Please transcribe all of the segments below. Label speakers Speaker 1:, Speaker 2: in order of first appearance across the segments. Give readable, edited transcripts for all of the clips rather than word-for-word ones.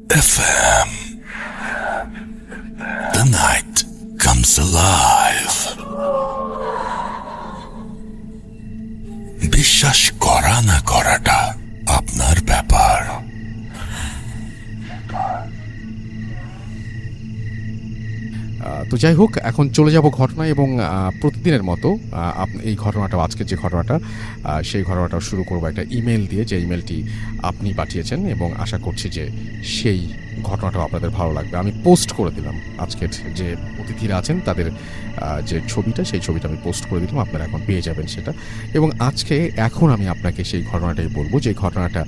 Speaker 1: FM. The night comes alive. বিশ্বাস করা না করাটা আপনার ব্যাপার।
Speaker 2: তো যাই হোক, এখন চলে যাব ঘটনায় এবং প্রতিদিনের মতো এই ঘটনাটা, আজকে যে ঘটনাটা, সেই ঘটনাটা শুরু করবো একটা ইমেল দিয়ে, যে ইমেলটি আপনি পাঠিয়েছেন, এবং আশা করছি যে সেই ঘটনাটাও আপনাদের ভালো লাগবে। আমি পোস্ট করে দিলাম আজকের যে অতিথিরা আছেন তাদের যে ছবিটা, সেই ছবিটা আমি পোস্ট করে দিলাম, আপনারা এখন পেয়ে যাবেন সেটা। এবং এখন আমি আপনাকে সেই ঘটনাটাই বলবো, যে ঘটনাটা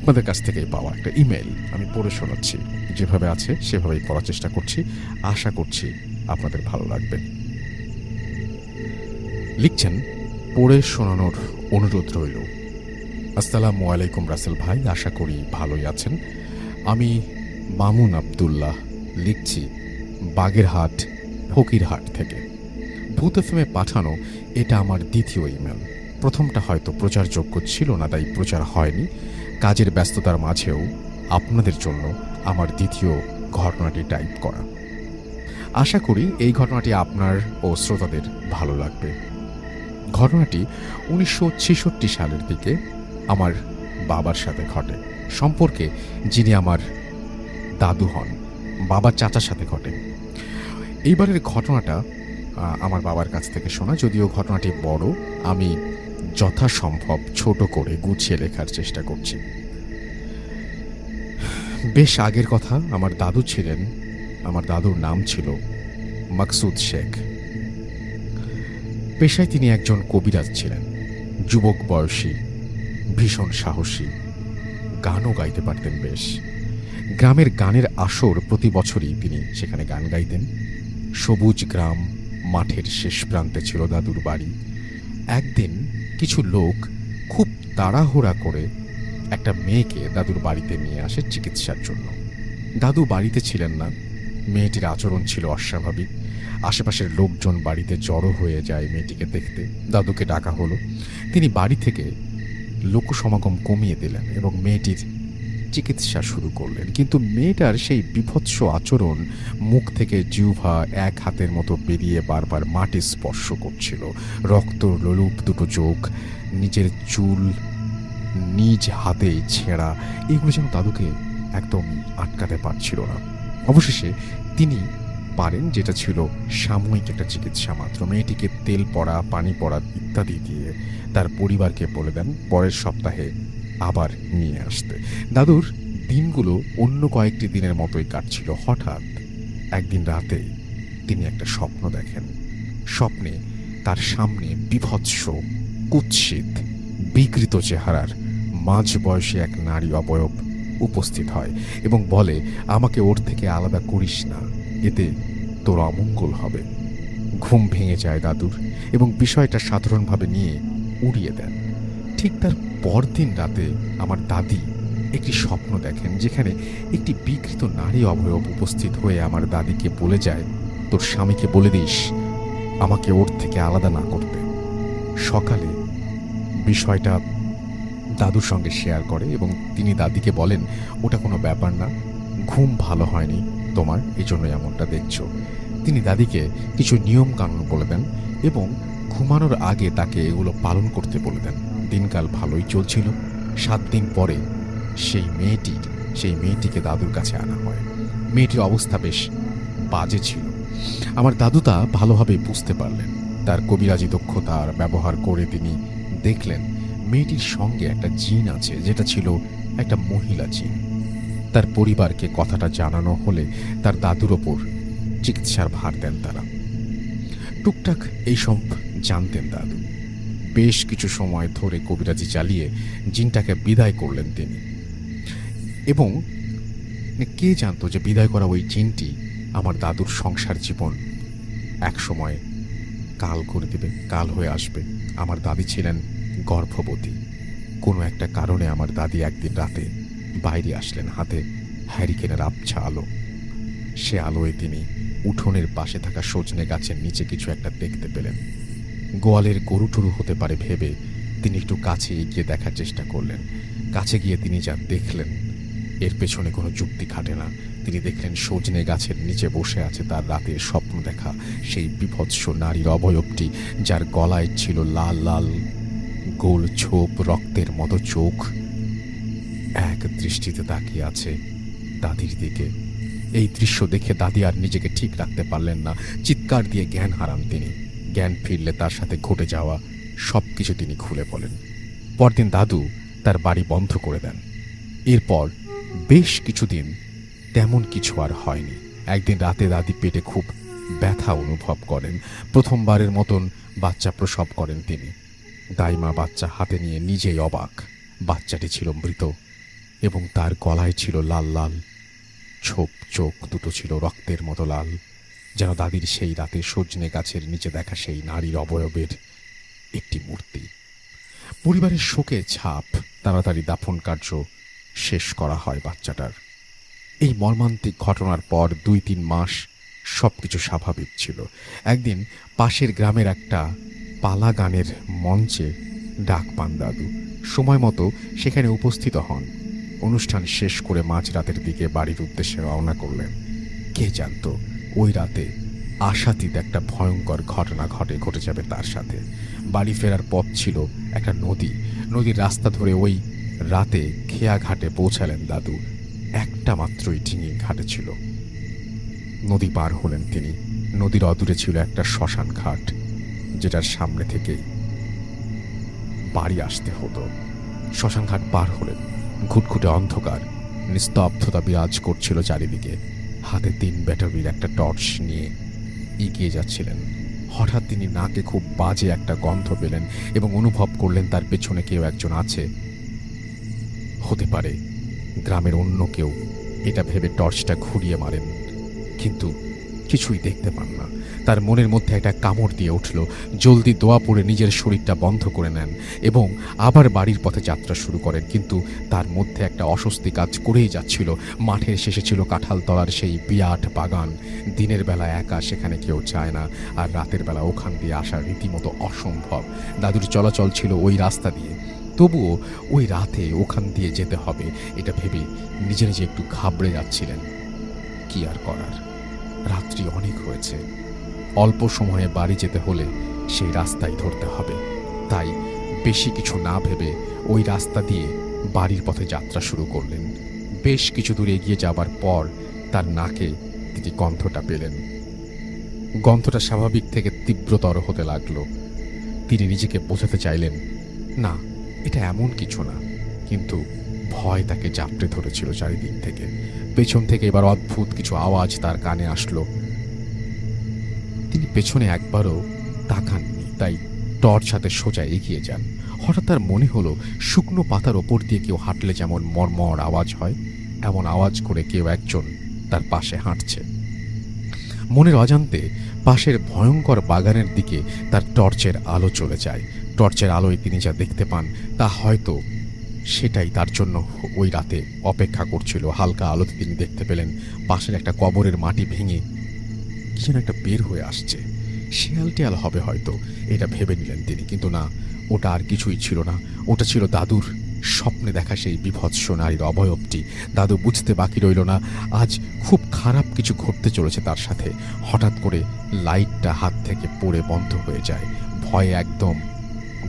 Speaker 2: আপনাদের কাছ থেকেই পাওয়া একটা ইমেল আমি পড়ে শোনাচ্ছি। যেভাবে আছে সেভাবেই পড়ার চেষ্টা করছি, আশা করছি আপনাদের ভালো লাগবে। লিখছেন, পড়ে শোনানোর অনুরোধ রইল। আসসালামু আলাইকুম রাসেল ভাই, আশা করি ভালোই আছেন। আমি মামুন আবদুল্লাহ লিখছি বাগেরহাট ফকিরহাট থেকে। ভূত এফএমে পাঠানো এটা আমার দ্বিতীয় ইমেল। প্রথমটা হয়তো প্রচারযোগ্য ছিল না, তাই প্রচার হয়নি। কাজের ব্যস্ততার মাঝেও আপনাদের জন্য আমার দ্বিতীয় ঘটনাটি টাইপ করা। আশা করি এই ঘটনাটি আপনার ও শ্রোতাদের ভালো লাগবে। ঘটনাটি 1966 সালের দিকে আমার বাবার সাথে ঘটে, সম্পর্কে যিনি আমার দাদু হন, বাবার চাচার সাথে ঘটে। এইবারের ঘটনাটা আমার বাবার কাছ থেকে শোনা, যদিও ঘটনাটি বড়, আমি যথাসম্ভব ছোট করে গুছিয়ে লেখার চেষ্টা করছি। বেশ আগের কথা, আমার দাদুর নাম ছিল মাকসুদ শেখ। পেশায় তিনি একজন কবিরাজ ছিলেন, যুবক বয়সী, ভীষণ সাহসী, গানও গাইতে পারতেন বেশ। গ্রামের গানের আসর প্রতি বছরই তিনি সেখানে গান গাইতেন। সবুজ গ্রাম, মাঠের শেষ প্রান্তে ছিল দাদুর বাড়ি। একদিন কিছু লোক খুব তাড়াহুড়া করে একটা মেয়েকে দাদুর বাড়িতে নিয়ে আসে চিকিৎসার জন্য। দাদু বাড়িতে ছিলেন না, মেয়েটির আচরণ ছিল অস্বাভাবিক। আশেপাশের লোকজন বাড়িতে জড়ো হয়ে যায় মেয়েটিকে দেখতে। দাদুকে ডাকা হলো, তিনি বাড়ি থেকে লোকসমাগম কমিয়ে দিলেন এবং মেয়েটির চিকিৎসা শুরু করলেন। কিন্তু মেয়েটার সেই বীভৎস আচরণ, মুখ থেকে জিহ্বা এক হাতের মতো বেরিয়ে বারবার মাটি স্পর্শ করছিল, রক্ত লোলুপ দুটো চোখ, নিজের চুল নিজ হাতেই ছেঁড়া, এগুলো যেন দাদুকে একদম আটকাতে পারছিল না। অবশেষে তিনি পারেন, যেটা ছিল সাময়িক একটা চিকিৎসা মাত্র। মেয়েটিকে তেল পড়া, পানি পড়া ইত্যাদি দিয়ে তার পরিবারকে বলে দেন পরের সপ্তাহে আবার নিয়ে আসতে। দাদুর দিনগুলো অন্য কয়েকটি দিনের মতোই কাটছিল। হঠাৎ একদিন রাতে তিনি একটা স্বপ্ন দেখেন। স্বপ্নে তার সামনে বীভৎস, কুৎসিত, বিকৃত চেহারার মাঝবয়সী এক নারী অবয়ব উপস্থিত হয় এবং বলে, আমাকে ওর থেকে আলাদা করিস না, এতে তোর অমঙ্গল হবে। ঘুম ভেঙে যায় দাদুর এবং বিষয়টা সাধারণভাবে নিয়ে উড়িয়ে দেন। ঠিক তার পরদিন রাতে আমার দাদি একটি স্বপ্ন দেখেন, যেখানে একটি বিকৃত নারী অবয়ব উপস্থিত হয়ে আমার দাদিকে বলে যায়, তোর স্বামীকে বলে দিস আমাকে ওর থেকে আলাদা না করতে। সকালে বিষয়টা দাদুর সঙ্গে শেয়ার করে এবং তিনি দাদিকে বলেন, ওটা কোনো ব্যাপার না, ঘুম ভালো হয়নি তোমার, এই জন্য এমনটা দেখছো। তিনি দাদিকে কিছু নিয়ম কানুন বলে দেন এবং ঘুমানোর আগে তাকে এগুলো পালন করতে বলে দেন। দিনকাল ভালোই চলছিল। 7 দিন পরে সেই মেয়েটিকে দাদুর কাছে আনা হয়। মেয়েটির অবস্থা বেশ বাজে ছিল। আমার দাদু তা ভালোভাবে বুঝতে পারলেন। তার কবিরাজি দক্ষতার ব্যবহার করে তিনি দেখলেন মেয়েটির সঙ্গে একটা জিন আছে, যেটা ছিল একটা মহিলা জিন। তার পরিবারকে কথাটা জানানো হলে তার দাদুর ওপর চিকিৎসার ভার দেন তারা। টুকটাক এইসব জানতেন দাদু। বেশ কিছু সময় ধরে কবিরাজি চালিয়ে জিনটাকে বিদায় করলেন তিনি। এবং কে জানতো যে বিদায় করা ওই জিনটি আমার দাদুর সংসার জীবন এক সময় কাল করে দেবে, কাল হয়ে আসবে। আমার দাদি ছিলেন গর্ভবতী। কোনো একটা কারণে আমার দাদি একদিন রাতে বাইরে আসলেন, হাতে হ্যারিকেনের আবছা আলো। সে আলোয় তিনি উঠোনের পাশে থাকা সজনে গাছের নিচে কিছু একটা দেখতে পেলেন। গোয়ালের গরু টরু হতে পারে ভেবে তিনি একটু কাছে এগিয়ে দেখার চেষ্টা করলেন। কাছে গিয়ে তিনি যা দেখলেন এর পেছনে কোনো যুক্তি খাটে না। তিনি দেখলেন সজনে গাছের নিচে বসে আছে তার রাতের স্বপ্ন দেখা সেই বিভৎস নারীর অবয়বটি, যার গলায় ছিল লাল লাল গোল ছোপ, রক্তের মতো চোখ, এক দৃষ্টিতে তাকিয়ে আছে দাদির দিকে। এই দৃশ্য দেখে দাদি আর নিজেকে ঠিক রাখতে পারলেন না, চিৎকার দিয়ে জ্ঞান হারান তিনি। জ্ঞান ফিরলে তার সাথে ঘটে যাওয়া সব কিছু তিনি খুলে বলেন। পরদিন দাদু তার বাড়ি বন্ধ করে দেন। এরপর বেশ কিছুদিন তেমন কিছু আর হয়নি। একদিন রাতে দাদি পেটে খুব ব্যথা অনুভব করেন। প্রথমবারের মতন বাচ্চা প্রসব করেন তিনি। দাইমা বাচ্চা হাতে নিয়ে নিজেই অবাক। বাচ্চাটি ছিল মৃত এবং তার গলায় ছিল লাল লাল ছোপ, চোখ দুটো ছিল রক্তের মতো লাল, যেন দাদির সেই রাতে সজনে গাছের নিচে দেখা সেই নারীর অবয়বের একটি মূর্তি। পরিবারের শোকের ছাপ, তাড়াতাড়ি দাফন কার্য শেষ করা হয় বাচ্চাটার। এই মর্মান্তিক ঘটনার পর 2-3 মাস সবকিছু স্বাভাবিক ছিল। একদিন পাশের গ্রামের একটা পালা গানের মঞ্চে ডাক পান দাদু। সময় মতো সেখানে উপস্থিত হন। অনুষ্ঠান শেষ করে মাঝরাতের দিকে বাড়ির উদ্দেশ্যে রওনা করলেন। কে জানত ওই রাতে আশাতীত একটা ভয়ঙ্কর ঘটনা ঘটে যাবে তার সাথে। বাড়ি ফেরার পথ ছিল একটা নদীর রাস্তা ধরে ওই রাতে খেয়া ঘাটে পৌঁছালেন দাদু। একটা মাত্রই ডিঙি ঘাটে ছিল। নদী পার হলেন তিনি। নদীর অদূরে ছিল একটা শ্মশান ঘাট, যেটার সামনে থেকেই বাড়ি আসতে হতো। শ্মশান ঘাট পার হলেন। ঘুটঘুটে অন্ধকার, নিস্তব্ধতা বিরাজ করছিল চারিদিকে। হাতে 3 ব্যাটারির একটা টর্চ নিয়ে এগিয়ে যাচ্ছিলেন। হঠাৎ তিনি নাকে খুব বাজে একটা গন্ধ পেলেন এবং অনুভব করলেন তার পেছনে কেউ একজন আছে। হতে পারে গ্রামের অন্য কেউ, এটা ভেবে টর্চটা ঘুরিয়ে মারেন, কিন্তু কিছুই দেখতে পান না। তার মনের মধ্যে একটা কামড় দিয়ে উঠল। জলদি দোয়া পড়ে নিজের শরীরটা বন্ধ করে নেন এবং আবার বাড়ির পথে যাত্রা শুরু করেন। কিন্তু তার মধ্যে একটা অস্বস্তি কাজ করেই যাচ্ছিল। মাঠের শেষে ছিল কাঁঠালতলার সেই বিরাট বাগান। দিনের বেলা একা সেখানে কেউ যায় না, আর রাতের বেলা ওখান দিয়ে আসা রীতিমতো অসম্ভব। দাদুর চলাচল ছিল ওই রাস্তা দিয়ে, তবুও ওই রাতে ওখান দিয়ে যেতে হবে এটা ভেবে নিজে নিজে একটু ঘাবড়ে যাচ্ছিলেন। কি আর করার, রাত্রি অনেক হয়েছে, অল্প সময়ে বাড়ি যেতে হলে সেই রাস্তাই ধরতে হবে। তাই বেশি কিছু না ভেবে ওই রাস্তা দিয়ে বাড়ির পথে যাত্রা শুরু করলেন। বেশ কিছু দূর এগিয়ে যাবার পর তার নাকে তিনি গন্ধটা পেলেন। গন্ধটা স্বাভাবিক থেকে তীব্রতর হতে লাগলো। তিনি নিজেকে বোঝাতে চাইলেন, না, এটা এমন কিছু না, কিন্তু ভয় তাকে জাপটে ধরেছিল চারিদিক থেকে। পেছন থেকে এবার অদ্ভুত কিছু আওয়াজ তার কানে আসলো। তিনি পেছনে একবারও তাকাননি, তাই টর্চ হাতে সোজা এগিয়ে যান। হঠাৎ তার মনে হলো শুকনো পাতার ওপর দিয়ে কেউ হাঁটলে যেমন মরমর আওয়াজ হয়, এমন আওয়াজ করে কেউ একজন তার পাশে হাঁটছে। মনের অজান্তে পাশের ভয়ঙ্কর বাগানের দিকে তার টর্চের আলো চলে যায়। টর্চের আলোয় তিনি যা দেখতে পান তা হয়তো সেটাই তার জন্য ওই রাতে অপেক্ষা করছিল। হালকা আলোতে তিনি দেখতে পেলেন পাশের একটা কবরের মাটি ভেঙে কি যেন একটা বের হয়ে আসছে। শেয়াল টেয়াল হবে হয়তো, এটা ভেবে নিলেন তিনি, কিন্তু না, ওটা আর কিছুই ছিল না। ওটা ছিল দাদুর স্বপ্নে দেখা সেই বিভৎস নারীর অবয়বটি। দাদু বুঝতে বাকি রইল না আজ খুব খারাপ কিছু ঘটতে চলেছে তার সাথে। হঠাৎ করে লাইটটা হাত থেকে পড়ে বন্ধ হয়ে যায়। ভয়ে একদম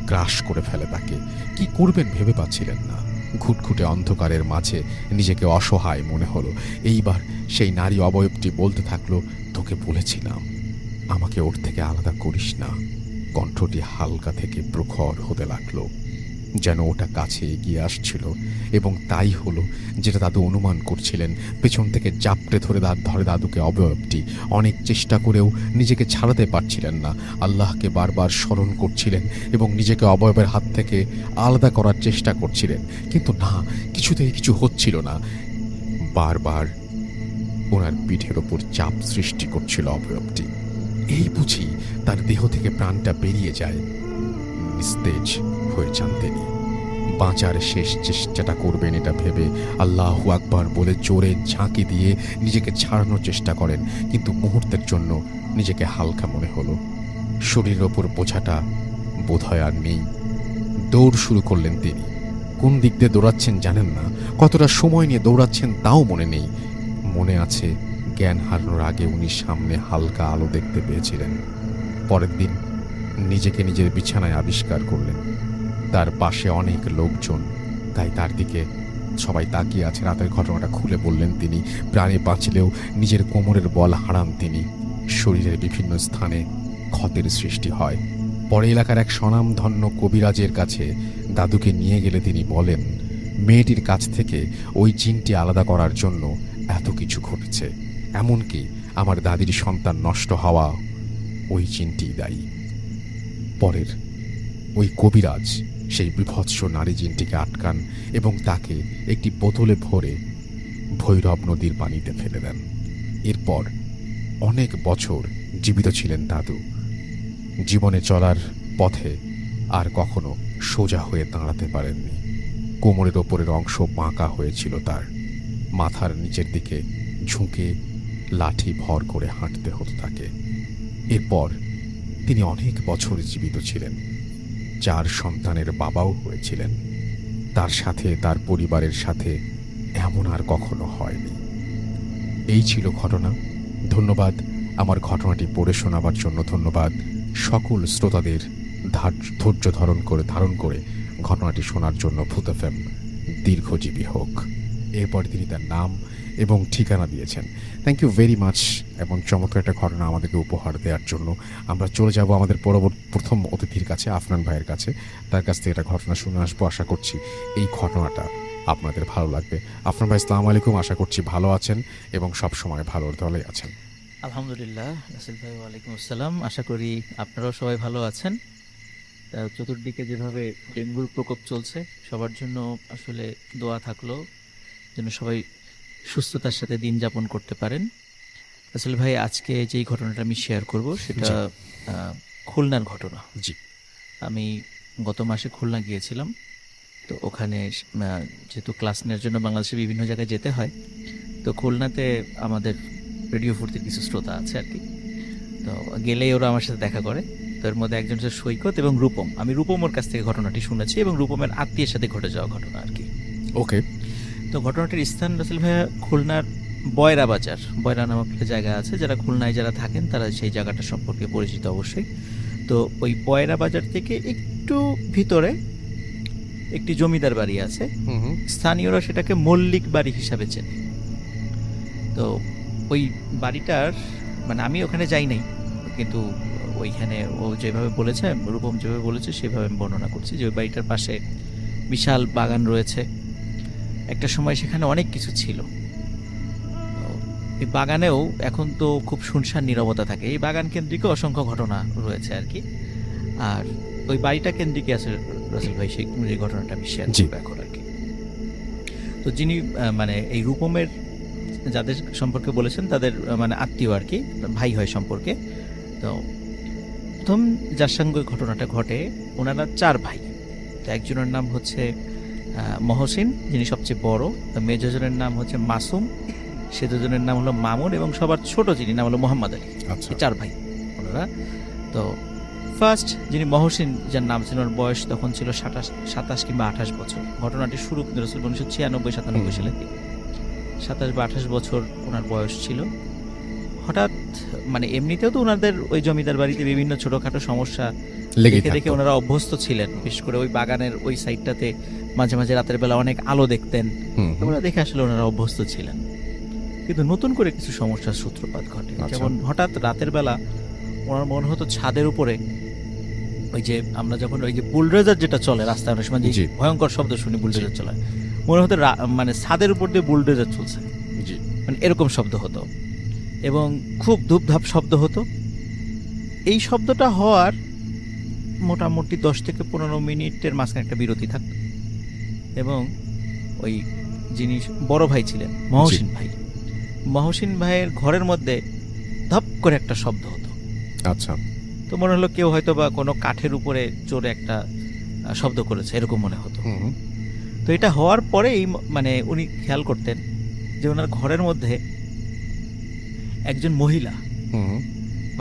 Speaker 2: গ্রাস করে ফেলে তাকে। কি করবেন ভেবে পাচ্ছিলেন না। ঘুটঘুটে অন্ধকারের মাঝে নিজেকে অসহায় মনে হলো। এইবার সেই নারী অবয়বটি বলতে থাকলো, তোকে বলেছিলাম আমাকে ওর থেকে আলাদা করিস না। কণ্ঠটি হালকা থেকে প্রখর হতে লাগলো, যেন ওটা কাছে এগিয়ে আসছিল। এবং তাই হলো যেটা দাদু অনুমান করছিলেন। পেছন থেকে জাপটে ধরে দাদুকে অবয়বটি। অনেক চেষ্টা করেও নিজেকে ছাড়াতে পারছিলেন না। আল্লাহকে বারবার স্মরণ করছিলেন এবং নিজেকে অবয়বের হাত থেকে আলাদা করার চেষ্টা করছিলেন, কিন্তু না, কিছুতেই কিছু হচ্ছিল না। বারবার ওনার পিঠের ওপর চাপ সৃষ্টি করছিল অবয়বটি। এই বুঝি তার দেহ থেকে প্রাণটা বেরিয়ে যায়। নিস্তেজ হয়ে যান তিনি। বাঁচার শেষ চেষ্টাটা করবেন এটা ভেবে আল্লাহু আকবার বলে জোরে ঝাঁকি দিয়ে নিজেকে ছাড়ানোর চেষ্টা করেন, কিন্তু মুহূর্তের জন্য নিজেকে হালকা মনে হলো। শরীরের ওপর বোঝাটা বোধহয় আর নেই। দৌড় শুরু করলেন তিনি। কোন দিক দিয়ে দৌড়াচ্ছেন জানেন না, কতটা সময় নিয়ে দৌড়াচ্ছেন তাও মনে নেই। মনে আছে জ্ঞান হারানোর আগে উনি সামনে হালকা আলো দেখতে পেয়েছিলেন। পরের দিন নিজেকে নিজের বিছানায় আবিষ্কার করলেন, তার পাশে অনেক লোকজন, তাই তার দিকে সবাই তাকিয়ে আছে। রাতের ঘটনাটা খুলে বললেন তিনি। প্রাণে বাঁচলেও নিজের কোমরের বল হারান তিনি। শরীরের বিভিন্ন স্থানে ক্ষতের সৃষ্টি হয়। পরে এলাকার এক স্বনামধন্য কবিরাজের কাছে দাদুকে নিয়ে গেলে তিনি বলেন, মেয়েটির কাছ থেকে ওই জিনটি আলাদা করার জন্য এত কিছু ঘটেছে, এমনকি আমার দাদির সন্তান নষ্ট হওয়া ওই জিনটিই দায়ী। পরের ওই কবিরাজ সেই বিভৎস নারী জিনটিকে আটকান এবং তাকে একটি বোতলে ভরে ভৈরব নদীর পানিতে ফেলে দেন। এরপর অনেক বছর জীবিত ছিলেন দাদু। জীবনে চলার পথে আর কখনো সোজা হয়ে দাঁড়াতে পারেননি। কোমরের ওপরের অংশ বাঁকা হয়েছিল তার। মাথার নিচের দিকে ঝুঁকে লাঠি ভর করে হাঁটতে হতো তাকে। এরপর তিনি অনেক বছর জীবিত ছিলেন। 4 সন্তানের বাবাও হয়েছিলেন। তার সাথে, তার পরিবারের সাথে এমন আর কখনো হয়নি। এই ছিল ঘটনা। ধন্যবাদ আমার ঘটনাটি পড়ে শোনাবার জন্য। ধন্যবাদ সকল শ্রোতাদের ধৈর্য ধারণ করে ঘটনাটি শোনার জন্য। ভূত এফএম দীর্ঘজীবী হোক। এরপর তিনি তার নাম এবং ঠিকানা দিয়েছেন। Thank you very much. এবং চমৎকার একটা ঘটনা আমাদেরকে উপহার দেওয়ার জন্য। আমরা চলে যাব আমাদের প্রথম অতিথির কাছে, আফনান ভাইয়ের কাছে। তার কাছ থেকে একটা ঘটনা শুনে আসবো। আশা করছি এই ঘটনাটা আপনাদের ভালো লাগবে। আফনান ভাই, আসসালামু আলাইকুম। আশা করছি ভালো আছেন এবং সবসময় ভালোর দলে আছেন।
Speaker 3: আলহামদুলিল্লাহ। রাসেল ভাই, ওয়ালাইকুম আসসালাম। আশা করি আপনারাও সবাই ভালো আছেন। চতুর্দিকে যেভাবে ডেঙ্গুর প্রকোপ চলছে, সবার জন্য আসলে দোয়া থাকলো যেন সবাই সুস্থতার সাথে দিন যাপন করতে পারেন। আসলে ভাই, আজকে যেই ঘটনাটা আমি শেয়ার করব সেটা খুলনার ঘটনা।
Speaker 2: জি।
Speaker 3: আমি গত মাসে খুলনা গিয়েছিলাম। তো ওখানে যেহেতু ক্লাস নেওয়ার জন্য বাংলাদেশে বিভিন্ন জায়গায় যেতে হয়, তো খুলনাতে আমাদের রেডিও ফুর্তির কিছু শ্রোতা আছে আর কি। তো গেলেই ওরা আমার সাথে দেখা করে। তো এর মধ্যে একজন হচ্ছে সৈকত এবং রূপম। আমি রূপমের কাছ থেকে ঘটনাটি শুনেছি এবং রূপমের আত্মীয়ের সাথে ঘটে যাওয়া ঘটনা আর কি।
Speaker 2: ওকে।
Speaker 3: তো ঘটনাটির স্থান রাসেল ভাইয়া খুলনার বয়রা বাজার। বয়রা নামক একটা জায়গা আছে, যারা খুলনায় যারা থাকেন তারা সেই জায়গাটা সম্পর্কে পরিচিত অবশ্যই। তো ওই বয়রা বাজার থেকে একটু ভিতরে একটি জমিদার বাড়ি আছে। স্থানীয়রা সেটাকে মল্লিক বাড়ি হিসাবে চেনে। তো ওই বাড়িটার মানে আমি ওখানে যাই নাই, কিন্তু ওইখানে ও যেভাবে বলেছে, রূপম যেভাবে বলেছে সেভাবে আমি বর্ণনা করছি যে ওই বাড়িটার পাশে বিশাল বাগান রয়েছে। একটা সময় সেখানে অনেক কিছু ছিল। এই বাগানেও এখন তো খুব শুনশান নীরবতা থাকে। এই বাগান কেন্দ্রিক অসংখ্য ঘটনা রয়েছে আর কি। আর ওই বাড়িটা কেন্দ্রিক আছে রাসেল ভাই, সেই যে ঘটনাটা আমি শেয়ার করবো এখন আর কি। তো যিনি মানে এই রূপমের যাদের সম্পর্কে বলেছেন তাদের মানে আত্মীয় আর কি, ভাই হয় সম্পর্কে। তো প্রথম যার সঙ্গে ঘটনাটা ঘটে, ওনারা 4 ভাই। তো একজনের নাম হচ্ছে মহসিন, যিনি সবচেয়ে বড়। মেজজনের নাম হচ্ছে মাসুম, সে দুজনের নাম হলো মামুন, এবং সবার ছোট যিনি নাম হলো মোহাম্মদ আলী। এই 4 ভাই ওনারা। তো ফার্স্ট যিনি মহসিন, যার নাম ছিল, ওর বয়স তখন ছিল 27 কিংবা 28 বছর। ঘটনাটি শুরু কিন্তু 1996-97 সালের দিকে। 27 বা 28 বছর ওনার বয়স ছিল। হঠাৎ মানে এমনিতেও তো ওনাদের ওই জমিদার বাড়িতে বিভিন্ন ছোটখাটো সমস্যা দেখে দেখে ওনারা অভ্যস্ত ছিলেন। বিশেষ করে ওই বাগানের ওই সাইডটাতে মাঝে মাঝে রাতের বেলা অনেক আলো দেখতেন। ওরা দেখে আসলে ওনারা অভ্যস্ত ছিলেন। কিন্তু নতুন করে কিছু সমস্যার সূত্রপাত ঘটে। যেমন হঠাৎ রাতের বেলা ওনার মনে হতো ছাদের উপরে ওই যে আমরা যখন ওই যে বুলডোজার যেটা চলে রাস্তায়, অনেক সময় যে ভয়ঙ্কর শব্দ শুনি বুলডোজার চলে, মনে হতো মানে ছাদের উপর দিয়ে বুলডোজার চলছে, মানে এরকম শব্দ হতো এবং খুব ধূপধাপ শব্দ হতো। এই শব্দটা হওয়ার মোটামুটি 10 থেকে 15 মিনিটের মাঝখানে একটা বিরতি থাকত এবং ওই যিনি বড় ভাই ছিলেন মহসিন ভাইয়ের ঘরের মধ্যে ধপ করে একটা শব্দ হতো।
Speaker 2: আচ্ছা।
Speaker 3: তো মনে হলো কেউ হয়তো বা কোনো কাঠের উপরে চড়ে একটা শব্দ করেছে, এরকম মনে হতো। তো এটা হওয়ার পরেই মানে উনি খেয়াল করতেন যে ওনার ঘরের মধ্যে একজন মহিলা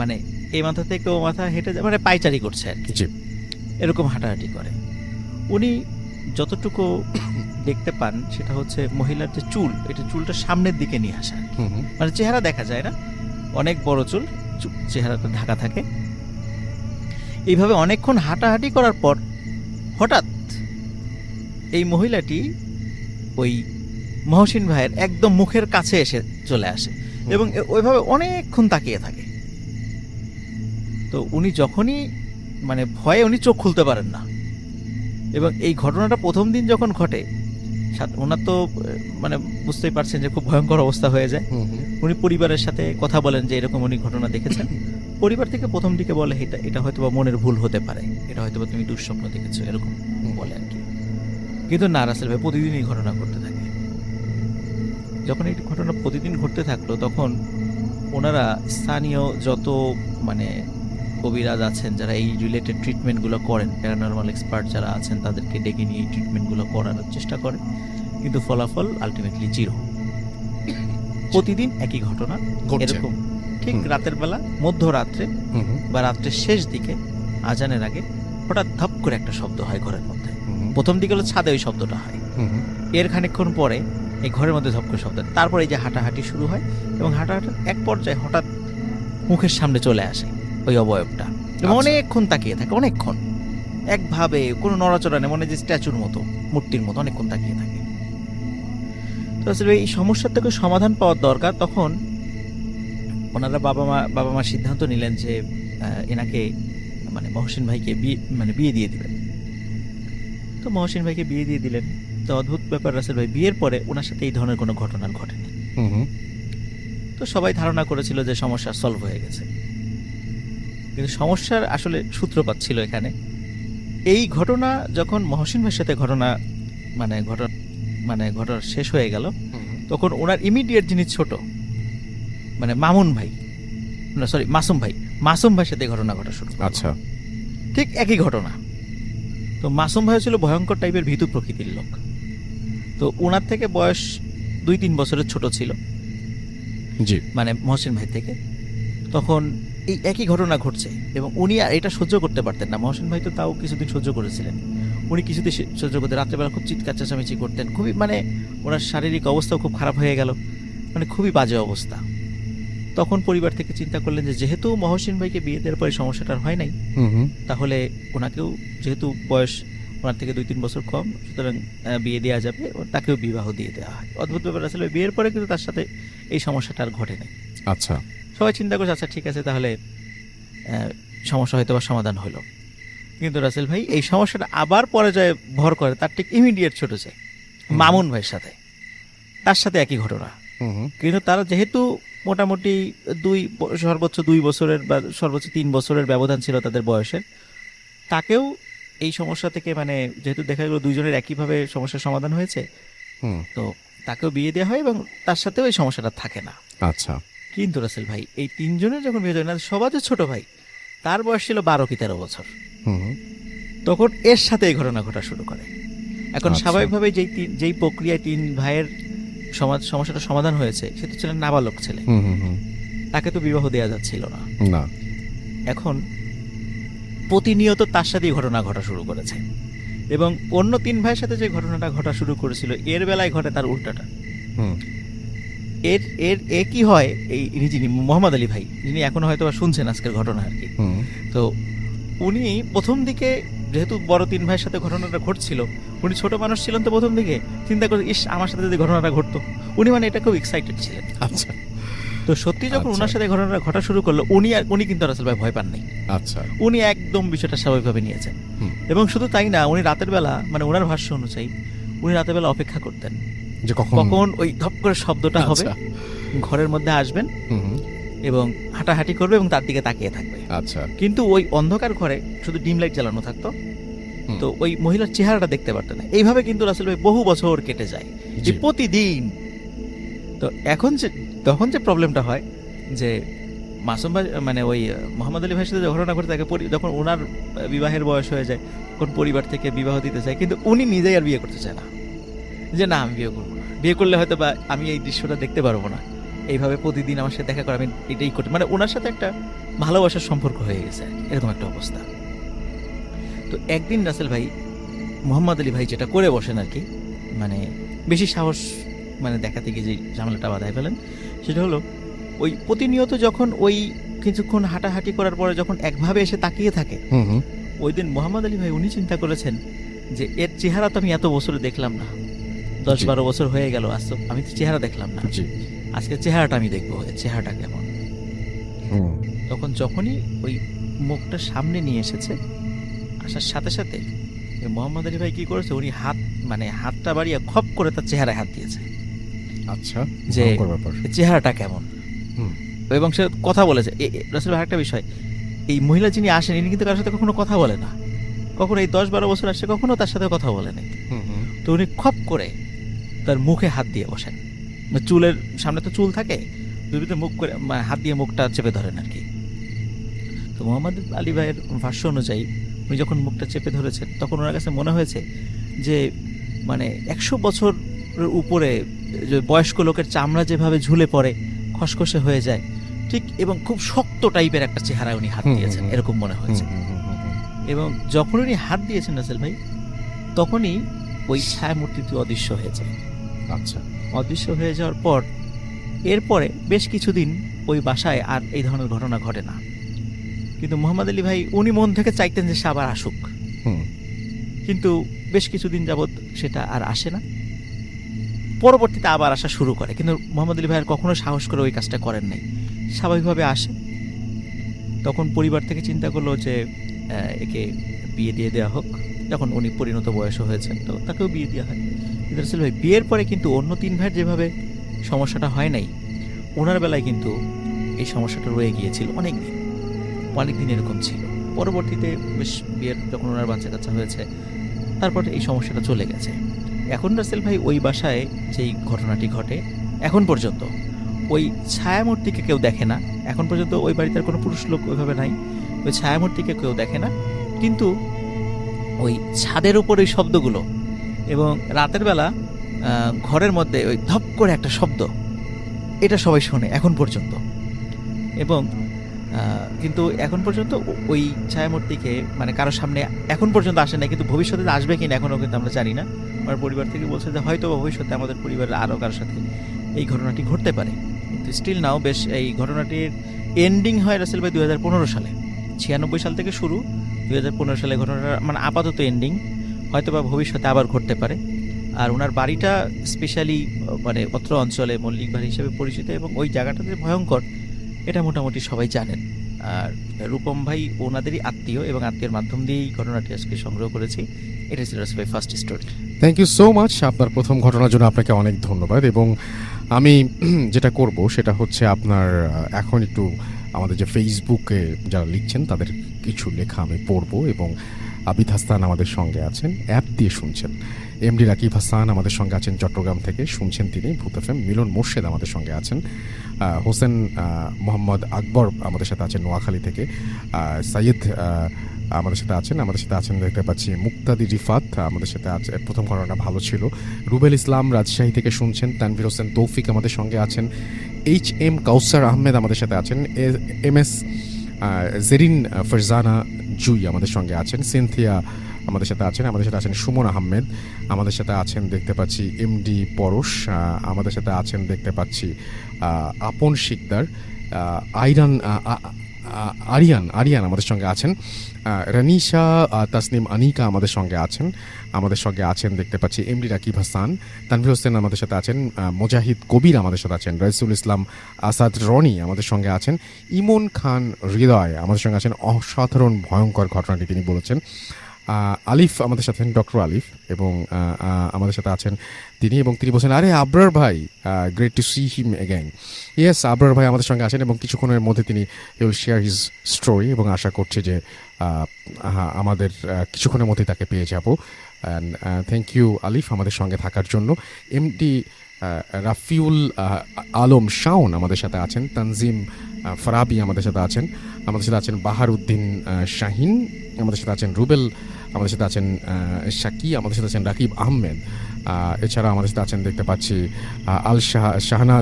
Speaker 3: মানে এই মাথা থেকে ও মাথা হেঁটে মানে পায়চারি করছে আর কি, এরকম হাঁটাহাঁটি করে। উনি যতটুকু দেখতে পান সেটা হচ্ছে মহিলার যে চুল, এটা চুলটা সামনের দিকে নিয়ে আসা, মানে চেহারা দেখা যায় না, অনেক বড় চুল, চেহারাটা ঢাকা থাকে। এইভাবে অনেকক্ষণ হাঁটাহাঁটি করার পর হঠাৎ এই মহিলাটি ওই মহসিন ভাইয়ের একদম মুখের কাছে এসে চলে আসে এবং ওইভাবে অনেকক্ষণ তাকিয়ে থাকে। তো উনি যখনই মানে ভয়ে উনি চোখ খুলতে পারেন না, এবং এই ঘটনাটা প্রথম দিন যখন ঘটে ওনার তো মানে বুঝতেই পারছেন যে খুব ভয়ঙ্কর অবস্থা হয়ে যায়। উনি পরিবারের সাথে কথা বলেন যে এরকম উনি ঘটনা দেখেছেন। পরিবার থেকে প্রথম দিকে বলে এটা হয়তো বা মনের ভুল হতে পারে, এটা হয়তো বা তুমি দুঃস্বপ্ন দেখেছো, এরকম বলে আর কি। কিন্তু না, রাসেল ভাই প্রতিদিন এই ঘটনা ঘটতে থাকে। যখন এই ঘটনা প্রতিদিন ঘটতে থাকলো তখন ওনারা স্থানীয় যত মানে কবিরাজ আছেন যারা এই রিলেটেড ট্রিটমেন্টগুলো করেন, প্যারানর্মাল এক্সপার্ট যারা আছেন, তাদেরকে ডেকে নিয়ে এই ট্রিটমেন্টগুলো করানোর চেষ্টা করে, কিন্তু ফলাফল আলটিমেটলি জিরো। প্রতিদিন একই ঘটনা এরকম, ঠিক রাতের বেলা মধ্যরাত্রে বা রাত্রের শেষ দিকে আজানের আগে হঠাৎ ধপ করে একটা শব্দ হয় ঘরের মধ্যে। প্রথম দিকে হলো ছাদে ওই শব্দটা হয়, এর খানিকক্ষণ পরে এই ঘরের মধ্যে ধপ করে শব্দ, তারপর এই যে হাঁটাহাঁটি শুরু হয় এবং হাঁটাহাঁটির এক পর্যায়ে হঠাৎ মুখের সামনে চলে আসে ওই অবয়বটা এবং অনেকক্ষণ তাকিয়ে থাকে, অনেকক্ষণ একভাবে কোনো নড়াচড়া নেই, মনে যে স্ট্যাচুর মতো, মূর্তির মতো অনেকক্ষণ তাকিয়ে থাকে। তো আসলে এই সমস্যার থেকে সমাধান পাওয়ার দরকার। তখন ওনারা বাবা মা সিদ্ধান্ত নিলেন যে এনাকে মানে মহসিন ভাইকে বিয়ে দিয়ে দিবেন। তো মহসিন ভাইকে বিয়ে দিয়ে দিলেন। তো অদ্ভুত ব্যাপার রাসেল ভাই, বিয়ের পরে ওনার সাথে এই ধরনের কোনো ঘটনা ঘটেনি। তো সবাই ধারণা করেছিল যে সমস্যা সলভ হয়ে গেছে, কিন্তু সমস্যার আসলে সূত্রপাত ছিল এখানে। এই ঘটনা যখন মহসিন ভাইয়ের সাথে ঘটনা শেষ হয়ে গেল, তখন ওনার ইমিডিয়েট যিনি ছোট মানে মাসুম ভাইয়ের সাথে ঘটনা ঘটা শুরু।
Speaker 2: আচ্ছা,
Speaker 3: ঠিক একই ঘটনা। তো মাসুম ভাই ছিল ভয়ঙ্কর টাইপের ভীতু প্রকৃতির লোক। তো ওনার থেকে বয়স 2-3 বছরের ছোট ছিল,
Speaker 2: জি, মানে
Speaker 3: মহসিন ভাই থেকে। তখন এই একই ঘটনা ঘটছে এবং উনি আর এটা সহ্য করতে পারতেন না। মহসিন ভাই তো তাও কিছুদিন সহ্য করেছিলেন, উনি কিছুদিন সহ্য করতে, রাত্রেবেলা খুব চিৎকার চেঁচামেচি করতেন, খুবই মানে ওনার শারীরিক অবস্থাও খুব খারাপ হয়ে গেল, মানে খুবই বাজে অবস্থা। তখন পরিবার থেকে চিন্তা করলেন যে যেহেতু মহসিন ভাইকে বিয়ে দেওয়ার পরে সমস্যাটা হয় নাই, তাহলে ওনাকেও যেহেতু বয়স ওনার থেকে 2-3 বছর কম, সুতরাং বিয়ে দেওয়া যাবে, তাকেও বিবাহ দিয়ে দেওয়া হয়। অদ্ভুত ব্যাপার আসলে, বিয়ের পরে কিন্তু তার সাথে এই সমস্যাটা আর ঘটে নাই।
Speaker 2: আচ্ছা,
Speaker 3: সবাই চিন্তা করছে আচ্ছা ঠিক আছে, তাহলে সমস্যা হয়তো বা সমাধান হলো। কিন্তু রাসেল ভাই এই সমস্যাটা আবার পর্যায়ে ভর করে তার ঠিক ইমিডিয়েট ছোট চাই মামুন ভাইয়ের সাথে, তার সাথে একই ঘটনা। কিন্তু তারা যেহেতু মোটামুটি সর্বোচ্চ 2 বছরের বা সর্বোচ্চ 3 বছরের ব্যবধান ছিল তাদের বয়সের, তাকেও এই সমস্যা থেকে মানে যেহেতু দেখা গেল দুইজনের একইভাবে সমস্যার সমাধান হয়েছে, তো তাকেও বিয়ে দেওয়া হয় এবং তার সাথেও এই সমস্যাটা থাকে না।
Speaker 2: আচ্ছা,
Speaker 3: কিন্তু রাসেল ভাই এই 3 জনের যখন বিয়ে হয় না, সবার যে ছোট ভাই তার বয়স ছিল 12 কি 13 বছর, তখন এর সাথে এই ঘটনা ঘটা শুরু করে। এখন স্বাভাবিকভাবে যেই প্রক্রিয়ায় 3 ভাইয়ের সমস্যাটা সমাধান হয়েছে, সে তো ছিলেন নাবালক ছেলে, তাকে তো বিবাহ দেওয়া যাচ্ছিল না। এখন প্রতিনিয়ত তার সাথেই ঘটনা ঘটা শুরু করেছে এবং অন্য 3 ভাইয়ের সাথে যে ঘটনাটা ঘটা শুরু করেছিল এর বেলায় ঘটে তার উল্টাটা। এর কি হয়, যিনি মোহাম্মদ আলী ভাই, যিনি এখনো হয়তো শুনছেন আজকের ঘটনা আর কি, তো উনি প্রথম দিকে যেহেতু বড় 3 ভাইয়ের সাথে ঘটনাটা ঘটছিল, উনি ছোট মানুষ ছিলেন, তো প্রথম দিকে চিন্তা করে ইস আমার সাথে যদি ঘটনাটা ঘটতো, উনি মানে এটা খুব এক্সাইটেড ছিলেন। আচ্ছা, তো সত্যি যখন ওনার সাথে ঘটনাটা ঘটা শুরু করলো, উনি কিন্তু রাসেল ভাই ভয় পান নাই। আচ্ছা, উনি একদম বিষয়টা স্বাভাবিকভাবে নিয়েছেন এবং শুধু তাই না, উনি রাতের বেলা মানে ওনার ভাষ্য অনুযায়ী উনি রাতের বেলা অপেক্ষা করতেন যে কখন ওই ধপ করে শব্দটা হবে, ঘরের মধ্যে আসবেন এবং হাঁটাহাঁটি করবে এবং তার দিকে তাকিয়ে থাকবে। আচ্ছা, কিন্তু ওই অন্ধকার ঘরে শুধু ডিম লাইট জ্বালানো থাকতো, তো ওই মহিলার চেহারাটা দেখতে পারতেন না। এইভাবে কিন্তু রাসেল ভাই বহু বছর কেটে যায় যে প্রতিদিন। তো তখন যে প্রবলেমটা হয় যে মাসুম ভাই মানে ওই মোহাম্মদ আলী ভাইয়ের সাথে যে ঘটনা ঘটে থাকে, যখন ওনার বিবাহের বয়স হয়ে যায়, তখন পরিবার থেকে বিবাহ দিতে চায়, কিন্তু উনি নিজেই আর বিয়ে করতে চায় না, যে না আমি বিয়ে করবো না, বিয়ে করলে হয়তো বা আমি এই দৃশ্যটা দেখতে পারবো না, এইভাবে প্রতিদিন আমার সাথে দেখা করে আমি এটাই করতে, মানে ওনার সাথে একটা ভালোবাসার সম্পর্ক হয়ে গেছে এরকম একটা অবস্থা। তো একদিন রাসেল ভাই মোহাম্মদ আলী ভাই যেটা করে বসেন আর কি, মানে বেশি সাহস মানে দেখাতে গিয়ে যে ঝামেলাটা বাধায় ফেলেন, সেটা হলো ওই প্রতিনিয়ত যখন ওই কিছুক্ষণ হাঁটাহাঁটি করার পরে যখন একভাবে এসে তাকিয়ে থাকে, ওই দিন মোহাম্মদ আলী ভাই উনি চিন্তা করেছেন যে এর চেহারা তো আমি এত বছরে দেখলাম না, 10-12 বছর হয়ে গেল, আজ তো আমি তো চেহারা দেখলাম না, আজকে চেহারাটা আমি দেখবো, এর চেহারাটা কেমন। তখন যখনই ওই মুখটা সামনে নিয়ে এসেছে, আসার সাথে সাথে মোহাম্মদ আলী ভাই কি করেছে, উনি হাতটা বাড়িয়ে খপ করে তার চেহারায় হাত দিয়েছে।
Speaker 2: আচ্ছা,
Speaker 3: যে চেহারাটা কেমন, এবং সে কথা বলেছে। রাসেল ভাই একটা বিষয়, এই মহিলা যিনি আসেন ইনি কিন্তু কারোর সাথে কখনো কথা বলে না, কখনো এই 10-12 বছর আসছে কখনো তার সাথে কথা বলেনি। তো উনি খপ করে তার মুখে হাত দিয়ে বসেন, চুলের সামনে তো চুল থাকে, দুর্বিতে মুখ করে হাত দিয়ে মুখটা চেপে ধরেন আর কি। তো মোহাম্মদ আলী ভাইয়ের ভাষ্য অনুযায়ী উনি যখন মুখটা চেপে ধরেছেন তখন ওনার কাছে মনে হয়েছে যে 100 বছরের উপরে যে বয়স্ক লোকের চামড়া যেভাবে ঝুলে পড়ে, খসখসে হয়ে যায় ঠিক, এবং খুব শক্ত টাইপের একটা চেহারায় উনি হাত দিয়েছেন এরকম মনে হয়েছে। এবং যখন উনি হাত দিয়েছেন রাসেল ভাই, তখনই ওই ছায়ামূর্তিটি অদৃশ্য হয়ে যায়।
Speaker 2: আচ্ছা,
Speaker 3: অদৃশ্য হয়ে যাওয়ার পর এরপরে বেশ কিছুদিন ওই বাসায় আর এই ধরনের ঘটনা ঘটে না। কিন্তু মোহাম্মদ আলী ভাই উনি মন থেকে চাইতেন যে সে আবার আসুক, কিন্তু বেশ কিছুদিন যাবৎ সেটা আর আসে না। পরবর্তীতে আবার আসা শুরু করে, কিন্তু মোহাম্মদ আলী ভাই আর কখনো সাহস করে ওই কাজটা করেন নাই, স্বাভাবিকভাবে আসে। তখন পরিবার থেকে চিন্তা করলো যে একে বিয়ে দিয়ে দেওয়া হোক, যখন উনি পরিণত বয়স হয়েছেন তো তাকেও বিয়ে দেওয়া হয়। কিন্তু রাসেল ভাই বিয়ের পরে কিন্তু অন্য 3 ভাইয়ের যেভাবে সমস্যাটা হয় নাই, ওনার বেলায় কিন্তু এই সমস্যাটা রয়ে গিয়েছিল অনেক দিন এরকম ছিল। পরবর্তীতে বেশ বিয়ের যখন ওনার বাচ্চা কাচ্চা হয়েছে, তারপরে এই সমস্যাটা চলে গেছে। এখন রাসেল ভাই ওই বাসায় যেই ঘটনাটি ঘটে, এখন পর্যন্ত ওই ছায়ামূর্তিকে কেউ দেখে না, এখন পর্যন্ত ওই বাড়িতে কোনো পুরুষ লোক ওইভাবে নাই, ওই ছায়ামূর্তিকে কেউ দেখে না, কিন্তু ওই ছাদের উপর ওই শব্দগুলো এবং রাতের বেলা ঘরের মধ্যে ওই ধপ করে একটা শব্দ, এটা সবাই শোনে এখন পর্যন্ত। এবং কিন্তু এখন পর্যন্ত ওই ছায়ামূর্তিকে কারোর সামনে এখন পর্যন্ত আসে না, কিন্তু ভবিষ্যতে আসবে কিনা এখনও কিন্তু আমরা জানি না। আমার পরিবার থেকে বলছে যে হয়তো ভবিষ্যতে আমাদের পরিবারের আরও কারোর সাথে এই ঘটনাটি ঘটতে পারে, কিন্তু স্টিল নাও বেশ এই ঘটনাটির এন্ডিং হয় রাসেল ভাই 2015 সালে। 96 সাল থেকে শুরু, 2015 সালে ঘটনাটা আপাতত এন্ডিং, হয়তো বা ভবিষ্যতে আবার ঘটতে পারে। আর ওনার বাড়িটা স্পেশালি অত্র অঞ্চলে মল্লিক বাড়ি হিসেবে পরিচিত, এবং ওই জায়গাটা যে ভয়ঙ্কর এটা মোটামুটি সবাই জানেন। আর রূপম ভাই ওনাদেরই আত্মীয়, এবং আত্মীয়ের মাধ্যম দিয়েই ঘটনাটি আজকে সংগ্রহ করেছি। এটা ছিল রাসেল ভাই first story.
Speaker 2: Thank you so much. আপনার প্রথম ঘটনার জন্য আপনাকে অনেক ধন্যবাদ। এবং আমি যেটা করব সেটা হচ্ছে আপনার এখন একটু আমাদের যে ফেসবুকে যারা লিখছেন তাদের কিছু লেখা আমি পড়ব, এবং আবিদ হাসান আমাদের সঙ্গে আছেন, অ্যাপ দিয়ে শুনছেন। এমডি রাকিব হাসান আমাদের সঙ্গে আছেন চট্টগ্রাম থেকে, শুনছেন তিনি ভূত এফএম। মিলন মোর্শেদ আমাদের সঙ্গে আছেন, হোসেন মোহাম্মদ আকবর আমাদের সাথে আছেন নোয়াখালী থেকে, সাইয়েদ আমাদের সাথে আছেন দেখতে পাচ্ছি মুক্তাদি রিফাত আমাদের সাথে আছে। প্রথম ঘটনাটা ভালো ছিল। রুবেল ইসলাম রাজশাহী থেকে শুনছেন। তানভীর হোসেন তৌফিক আমাদের সঙ্গে আছেন। HM কাউসার আহমেদ আমাদের সাথে আছেন। MS জেরিন ফারজানা জুই আমাদের সঙ্গে আছেন। সিনথিয়া আমাদের সাথে আছেন সুমন আহমেদ আমাদের সাথে আছেন দেখতে পাচ্ছি। MD পরশ আমাদের সাথে আছেন দেখতে পাচ্ছি। আপন শিকদার, আরিয়ান আমাদের সঙ্গে আছেন। রানিশা তাসনিম আনিকা আমাদের সঙ্গে আছেন দেখতে পাচ্ছি। এমডি রাকিব হাসান, তানভীর হোসেন আমাদের সাথে আছেন। মুজাহিদ কবির আমাদের সাথে আছেন। রাইসুল ইসলাম আসাদ রনি আমাদের সঙ্গে আছেন। ইমন খান হৃদয় আমাদের সঙ্গে আছেন। অসাধারণ ভয়ঙ্কর ঘটনাটি তিনি বলেছেন। আলিফ আমাদের সাথে, ডক্টর আলিফ, এবং আমাদের সাথে আছেন তিনি, এবং তিনি বলছেন আরে আবরার ভাই, great two see him again. Yes, Abrar ভাই আমাদের সঙ্গে আছেন, এবং কিছুক্ষণের মধ্যে তিনি উইল শেয়ার হিজ স্টোরি, এবং আশা করছি যে আমাদের কিছুক্ষণের মধ্যেই তাকে পেয়ে যাব। অ্যান্ড থ্যাংক ইউ আলিফ আমাদের সঙ্গে থাকার জন্য। এমডি রাফিউল আলম শাওন আমাদের সাথে আছেন। তানজিম ফারাবি আমাদের সাথে আছেন। বাহার উদ্দিন শাহিন আমাদের সাথে আছেন। রুবেল আমাদের সাথে আছেন শাকি, আমাদের সাথে আছেন রাকিব আহমেদ, এছাড়া আমাদের সাথে আছেন দেখতে পাচ্ছি আল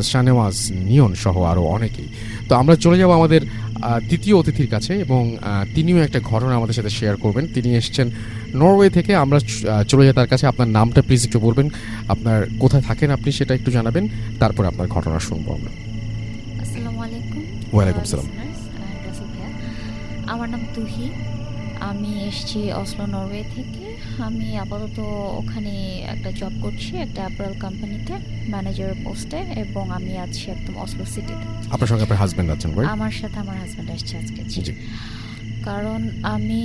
Speaker 2: শাহনেওয়াজ নিয়ন সহ আরও অনেকেই। তো আমরা চলে যাব আমাদের তৃতীয় অতিথির কাছে, এবং তিনিও একটা ঘটনা আমাদের সাথে শেয়ার করবেন। তিনি এসেছেন নরওয়ে থেকে। আমরা চলে যাই তার কাছে। আপনার নামটা প্লিজ একটু বলবেন, আপনার কোথায় থাকেন আপনি সেটা একটু জানাবেন, তারপরে আপনার ঘটনা শুনবো আমরা।
Speaker 4: আসসালামু আলাইকুম।
Speaker 2: ওয়ালাইকুম সালাম।
Speaker 4: রাসেল ভাইয়া, আমার নাম তুহি। আমি এসেছি অসলো, নরওয়ে থেকে। আমি আপাতত ওখানে একটা জব করছি, একটা অ্যাপারেল কোম্পানিতে ম্যানেজার পোস্টে, এবং আমি আছি একদম অসলো সিটিতে।
Speaker 2: আপনার সঙ্গে আপনার হাজবেন্ড আছেন?
Speaker 4: আমার সাথে আমার হাজব্যান্ড আসছে আজকে।
Speaker 2: জি।
Speaker 4: কারণ আমি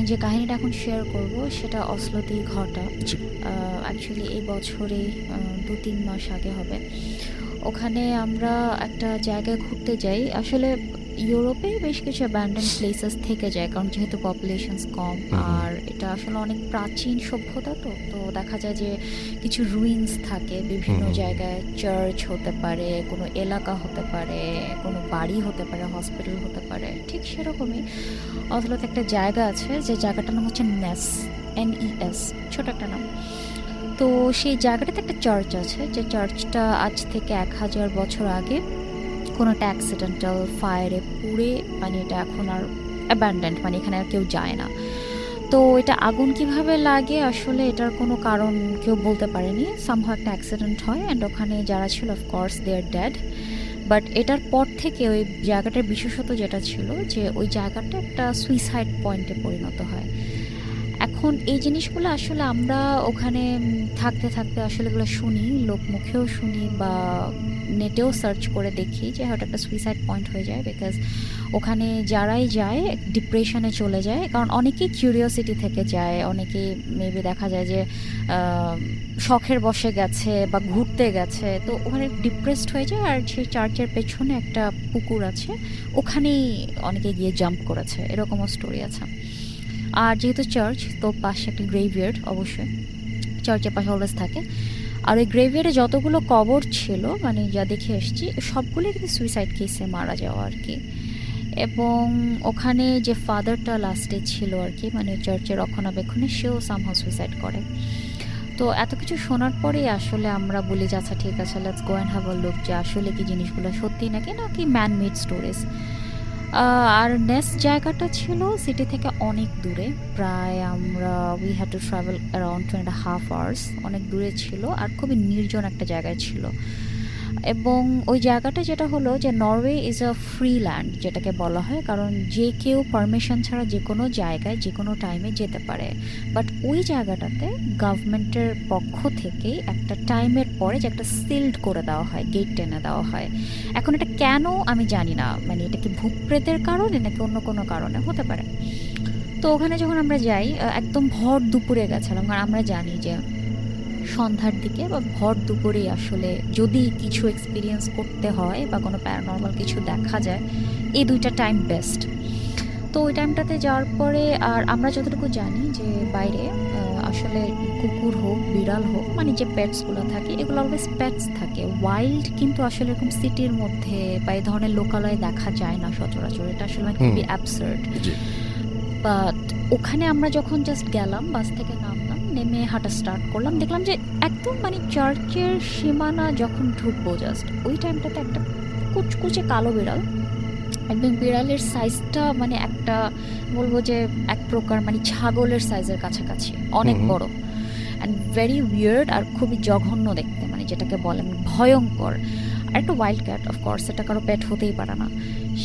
Speaker 4: যে কাহিনীটা এখন শেয়ার করব সেটা অসলোতেই ঘটা। অ্যাকচুয়ালি এই বছরে 2-3 মাস আগে হবে। ওখানে আমরা একটা জায়গায় ঘুরতে যাই। আসলে ইউরোপে বেশ কিছু অ্যাবান্ডেন্ড প্লেসেস থেকে যায়, কারণ যেহেতু পপুলেশনস কম, আর এটা আসলে অনেক প্রাচীন সভ্যতা। তো দেখা যায় যে কিছু রুইন্স থাকে বিভিন্ন জায়গায়। চার্চ হতে পারে, কোনো এলাকা হতে পারে, কোনো বাড়ি হতে পারে, হসপিটাল হতে পারে। ঠিক সেরকমই অসলোতে একটা জায়গা আছে, যে জায়গাটার নাম হচ্ছে NES, ছোট একটা নাম। তো সেই জায়গাটাতে একটা চার্চ আছে, যে চার্চটা আজ থেকে 1000 বছর আগে কোনো একটা অ্যাক্সিডেন্টাল ফায়ারে পুড়ে, মানে এটা এখন আর অ্যাবান্ডেন্ট, মানে এখানে আর কেউ যায় না। তো এটা আগুন কিভাবে লাগে আসলে এটার কোনো কারণ কেউ বলতে পারেনি। সামহাও একটা অ্যাক্সিডেন্ট হয়, অ্যান্ড ওখানে যারা ছিল of course they are dead. But এটার পর থেকে ওই জায়গাটার বিশেষত যেটা ছিল, যে ওই জায়গাটা একটা সুইসাইড পয়েন্টে পরিণত হয়। এখন এই জিনিসগুলো আসলে আমরা ওখানে থাকতে থাকতে আসলে এগুলো শুনি, লোক মুখেও শুনি, বা নেটেও সার্চ করে দেখি যে হয়তো একটা সুইসাইড পয়েন্ট হয়ে যায়। বিকজ ওখানে যারাই যায় ডিপ্রেশনে চলে যায়, কারণ অনেকেই কিউরিওসিটি থেকে যায়, অনেকেই মেবি দেখা যায় যে শখের বসে গেছে বা ঘুরতে গেছে, তো ওখানে ডিপ্রেসড হয়ে যায়। আর সেই চার্চের পেছনে একটা পুকুর আছে, ওখানেই অনেকে গিয়ে জাম্প করেছে, এরকমও স্টোরি আছে। আর যেহেতু চার্চ, তো পাশে একটা গ্রেভইয়ার্ড অবশ্যই চার্চের পাশে অলওয়েজ থাকে। আর ওই গ্রেভইয়ার্ডে যতগুলো কবর ছিল, মানে যা দেখে এসেছি, সবগুলোই কিন্তু সুইসাইড কেসে মারা যাওয়া আর কি। এবং ওখানে যে ফাদারটা লাস্টে ছিল আর কি, মানে চার্চের রক্ষণাবেক্ষণে, সেও সামহাও সুইসাইড করে। তো এত কিছু শোনার পরেই আসলে আমরা বলি যে আচ্ছা ঠিক আছে, let's go and have a look, যে আসলে কি জিনিসগুলো সত্যি নাকি ম্যান মেড স্টোরিজ। আর নেক্সট জায়গাটা ছিল সিটি থেকে অনেক দূরে, প্রায় আমরা we had to travel around 2.5 hours, অনেক দূরে ছিল, আর খুবই নির্জন একটা জায়গায় ছিল। এবং ওই জায়গাটা যেটা হলো যে Norway is a free land যেটাকে বলা হয়, কারণ যে কেউ পারমিশন ছাড়া যে কোনো জায়গায় যে কোনো টাইমে যেতে পারে। বাট ওই জায়গাটাতে গভর্নমেন্টের পক্ষ থেকে একটা টাইমের পরে যে একটা সিল্ড করে দেওয়া হয়, গেট টেনে দেওয়া হয়। এখন এটা কেন আমি জানি না, মানে এটা কি ভূতপ্রেতের কারণে নাকি অন্য কোনো কারণে হতে পারে। তো ওখানে যখন আমরা যাই, একদম ভর দুপুরে গেছিলাম, কারণ আমরা জানি যে সন্ধ্যার দিকে বা ভর দুপুরে আসলে যদি কিছু এক্সপিরিয়েন্স করতে হয় বা কোনো প্যারানর্মাল কিছু দেখা যায়, এই দুইটা টাইম বেস্ট। তো ওই টাইমটাতে যাওয়ার পরে, আর আমরা যতটুকু জানি যে বাইরে আসলে কুকুর হোক, বিড়াল হোক, মানে যে পেটসগুলো থাকে, এগুলো অলওয়েজ পেটস থাকে, ওয়াইল্ড কিন্তু আসলে এরকম সিটির মধ্যে বা এই ধরনের লোকালয়ে দেখা যায় না সচরাচর। এটা আসলে খুবই অ্যাবসার্ড। বাট ওখানে আমরা যখন জাস্ট গেলাম, বাস থেকে নামলাম, নেমে হাঁটা স্টার্ট করলাম, দেখলাম যে একদম মানে চার্চের সীমানা যখন ঢুকবো জাস্ট ওই টাইমটাতে একটা কুচকুচে কালো বিড়াল, একদম বিড়ালের সাইজটা মানে একটা বলবো যে এক প্রকার মানে ছাগলের সাইজের কাছাকাছি, অনেক বড় অ্যান্ড ভেরি উইয়ার্ড, আর খুবই জঘন্য দেখতে, মানে যেটাকে বলেন ভয়ঙ্কর। আর একটা ওয়াইল্ড ক্যাট, অফকোর্স এটা কারো পেট হতেই পারে না।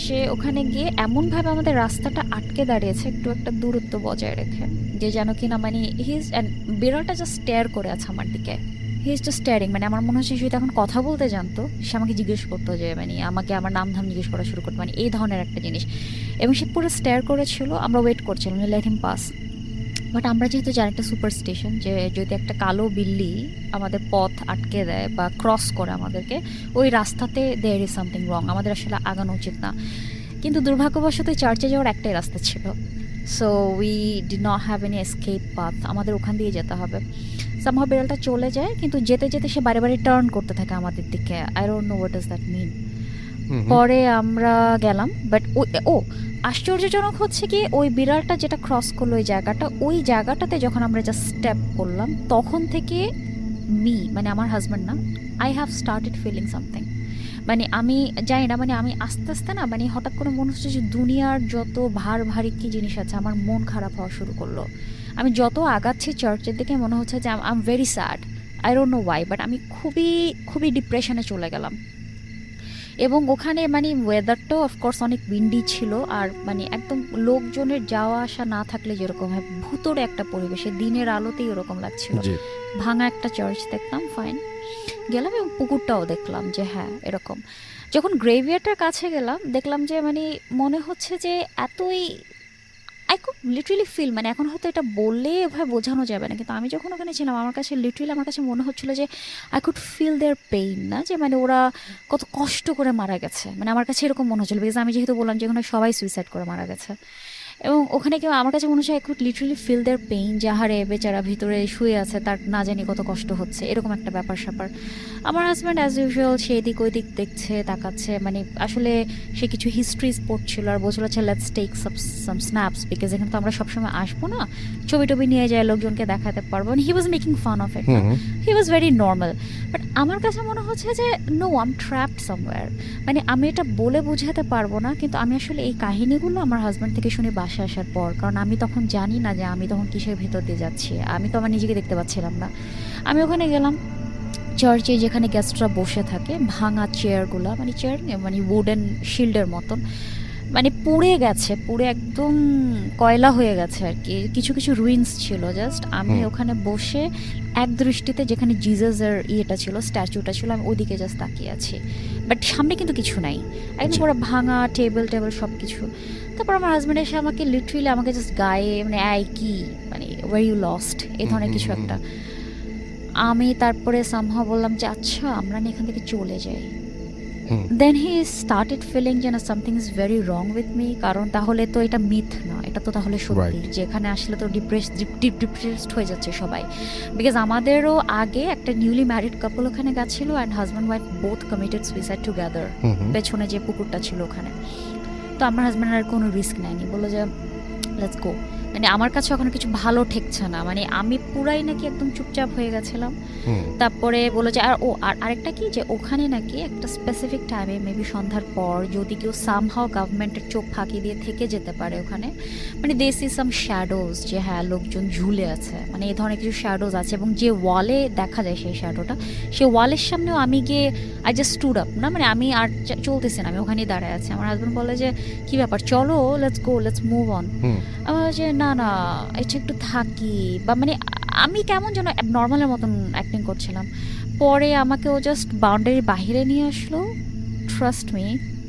Speaker 4: সে ওখানে গিয়ে এমনভাবে আমাদের রাস্তাটা আটকে দাঁড়িয়েছে, একটু একটা দূরত্ব বজায় রেখে, যে যেন কিনা মানে বিড়ালটা জাস্ট স্টেয়ার করে আছে আমার দিকে। হি ইজ জাস্ট স্টেয়ারিং, মানে আমার মনে হচ্ছে সে এখন কথা বলতে জানতো, সে আমাকে জিজ্ঞেস করতো যে মানে আমাকে আমার নাম ধাম জিজ্ঞেস করা শুরু করতো, মানে এই ধরনের একটা জিনিস। এবং সে পুরো স্টেয়ার করেছিল, আমরা ওয়েট করছিলাম লেট হিম পাস। বাট আমরা যেহেতু জানি একটা সুপারস্টিশন, যে যদি একটা কালো বিল্লি আমাদের পথ আটকে দেয় বা ক্রস করে আমাদেরকে, ওই রাস্তাতে দেয়ার ইজ সামথিং রং, আমাদের আসলে আগানো উচিত না। কিন্তু দুর্ভাগ্যবশত চার্চে যাওয়ার একটাই রাস্তা ছিল, so we did not have any escape path, আমাদের ওখান দিয়ে যেতে হবে। সামহাও বিড়ালটা চলে যায়, কিন্তু যেতে যেতে সে বারে বারে টার্ন করতে থাকে আমাদের দিকে। I don't know what does that mean. পরে আমরা গেলাম, বাট ও আশ্চর্যজনক হচ্ছে কি ওই বিড়ালটা যেটা ক্রস করলো ওই জায়গাটাতে যখন আমরা জাস্ট স্টেপ করলাম, তখন থেকে মানে আমার হাজব্যান্ড না, I have started feeling something. মানে আমি জানি না, মানে আমি আস্তে আস্তে না, মানে হঠাৎ করে মনে হচ্ছে যে দুনিয়ার যত ভারী কি জিনিস আছে আমার মন খারাপ হওয়া শুরু করলো। আমি যত আগাচ্ছি চার্চের দিকে মনে হচ্ছে যে I am very sad, I don't no Y, but আমি খুবই ডিপ্রেশনে চলে গেলাম। এবং ওখানে মানে ওয়েদারটাও অফকোর্স অনেক উইন্ডি ছিল, আর মানে একদম লোকজনের যাওয়া আসা না থাকলে যেরকম হয় ভুতুড়ে একটা পরিবেশে, দিনের আলোতেই ওরকম লাগছিল। ভাঙা একটা চার্চ দেখলাম, ফাইন গেলাম, এবং পুকুরটাও দেখলাম যে হ্যাঁ এরকম। যখন গ্রেভিয়ারটার কাছে গেলাম দেখলাম যে মানে মনে হচ্ছে যে এতই, আই কুড লিটারেলি ফিল, মানে এখন হয়তো এটা বললে এভাবে বোঝানো যাবে না, কিন্তু আমি যখন ওখানে ছিলাম আমার কাছে লিটারেলি আমার কাছে মনে হচ্ছিল যে I could feel their pain, না যে মানে ওরা কত কষ্ট করে মারা গেছে, মানে আমার কাছে এরকম মনে হচ্ছিল, বিকজ আমি যেহেতু বললাম যে ওখানে সবাই সুইসাইড করে মারা গেছে। এবং ওখানে কেউ আমার কাছে মনে হচ্ছে I could literally feel their pain, যে হারে বেচারা ভিতরে শুয়ে আছে, তার না জানি কত কষ্ট হচ্ছে, এরকম একটা ব্যাপার স্যাপার। আমার হাজব্যান্ড অ্যাজ ইউজুয়াল সে এদিক ওই দিক দেখছে, তাকাচ্ছে, মানে আসলে সে কিছু হিস্ট্রিজ পড়ছিল আর বলছিল হচ্ছে let's take some snaps, because এখানে তো আমরা সবসময় আসবো না, ছবি টবি নিয়ে যায় লোকজনকে দেখাতে পারবো। He was making fun of it, he was very normal. But আমার কাছে মনে হচ্ছে যে no, I am trapped somewhere. মানে আমি এটা বলে বোঝাতে পারবো না, কিন্তু আমি আসলে এই কাহিনীগুলো আমার হাজব্যান্ড থেকে শুনে বাসায় আসার পর, কারণ আমি তখন জানি না যে আমি তখন কিসের ভেতর দিয়ে যাচ্ছি, আমি তো আমার নিজেকে দেখতে পাচ্ছিলাম না। আমি ওখানে গেলাম চার্চে, যেখানে গেস্টরা বসে থাকে, ভাঙা চেয়ারগুলো, মানে চেয়ার মানে উডেন শিল্ডের মতন, মানে পুড়ে গেছে, পুড়ে একদম কয়লা হয়ে গেছে আর কি, কিছু কিছু রুইন্স ছিল। জাস্ট আমি ওখানে বসে এক দৃষ্টিতে যেখানে জিজাসের ইয়েটা ছিল, স্ট্যাচুটা ছিল, আমি ওদিকে জাস্ট তাকিয়ে আছি, বাট সামনে কিন্তু কিছু নাই, একদম পুরো ভাঙা টেবিল সব কিছু। তারপর আমার হাজব্যান্ড এসে আমাকে লিটারেলি আমাকে জাস্ট গায়ে মানে কি মানে ওয়ার ইউ লস্ট এই ধরনের কিছু একটা। আমি তারপরে সামহাও বললাম যে আচ্ছা আমরা না এখান থেকে চলে যাই। দেন হি স্টার্টেড ফিলিং যে না something is very wrong with me, কারণ তাহলে তো এটা মিথ না, এটা তো তাহলে সত্যি, যে এখানে আসলে তো ডিপ্রেসড হয়ে যাচ্ছে সবাই। বিকজ আমাদেরও আগে একটা নিউলি ম্যারিড কাপল ওখানে গেছিল, and husband wife both committed suicide together, পেছনে যে পুকুরটা ছিল ওখানে। তো আমার হাজব্যান্ড আর কোনো রিস্ক নেয়নি, বললো যে লেটস গো। মানে আমার কাছে ওখানে কিছু ভালো ঠেকছে না, মানে আমি পুরাই নাকি একদম চুপচাপ হয়ে গেছিলাম। তারপরে বললো যে আর আরেকটা কি, যে ওখানে নাকি একটা স্পেসিফিক টাইমে মেবি সন্ধ্যার পর যদি কেউ সামহাও গভর্নমেন্টের চোখ ফাঁকি দিয়ে থেকে যেতে পারে ওখানে, মানে দে সি সাম শ্যাডোজ, যে হ্যাঁ লোকজন ঝুলে আছে, মানে এই ধরনের কিছু শ্যাডোজ আছে। এবং যে ওয়ালে দেখা যায় সেই শ্যাডোটা, সেই ওয়ালের সামনেও আমি গিয়ে আই জাস্ট স্টুড আপ, না মানে আমি আর চলতেছি না, আমি ওখানেই দাঁড়ায় আছি। আমার হাজব্যান্ড বলে যে কি ব্যাপার, চলো let's go, let's move on. আমার যে না এটা একটু থাকি, বা মানে আমি কেমন যেন নর্মালের মতন অ্যাক্টিং করছিলাম। পরে আমাকে ও জাস্ট বাউন্ডারির বাইরে নিয়ে আসলো, trust me,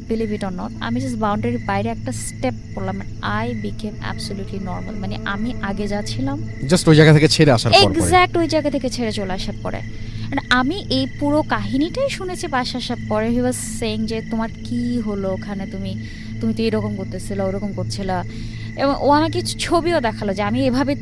Speaker 4: believe it or not, আমি জাস্ট বাউন্ডারির বাইরে একটা স্টেপ করলাম, আই বিকেম অ্যাবসলিউটলি নর্মাল। মানে আমি আগে যা ছিলাম
Speaker 2: জাস্ট ওই জায়গা থেকে ছেড়ে আসার পর,
Speaker 4: এক্স্যাক্ট ওই জায়গা থেকে ছেড়ে চলে আসার পরে। আমি এই পুরো কাহিনীটাই শুনেছি বাসা আসার পরে। হি ওয়াজ সেইং যে তোমার কি হলো ওখানে, তুমি তো এরকম করতেছিল, ওরকম করছিলা, এবং ও আমাকে ছবিও দেখালো যে আমি এভাবে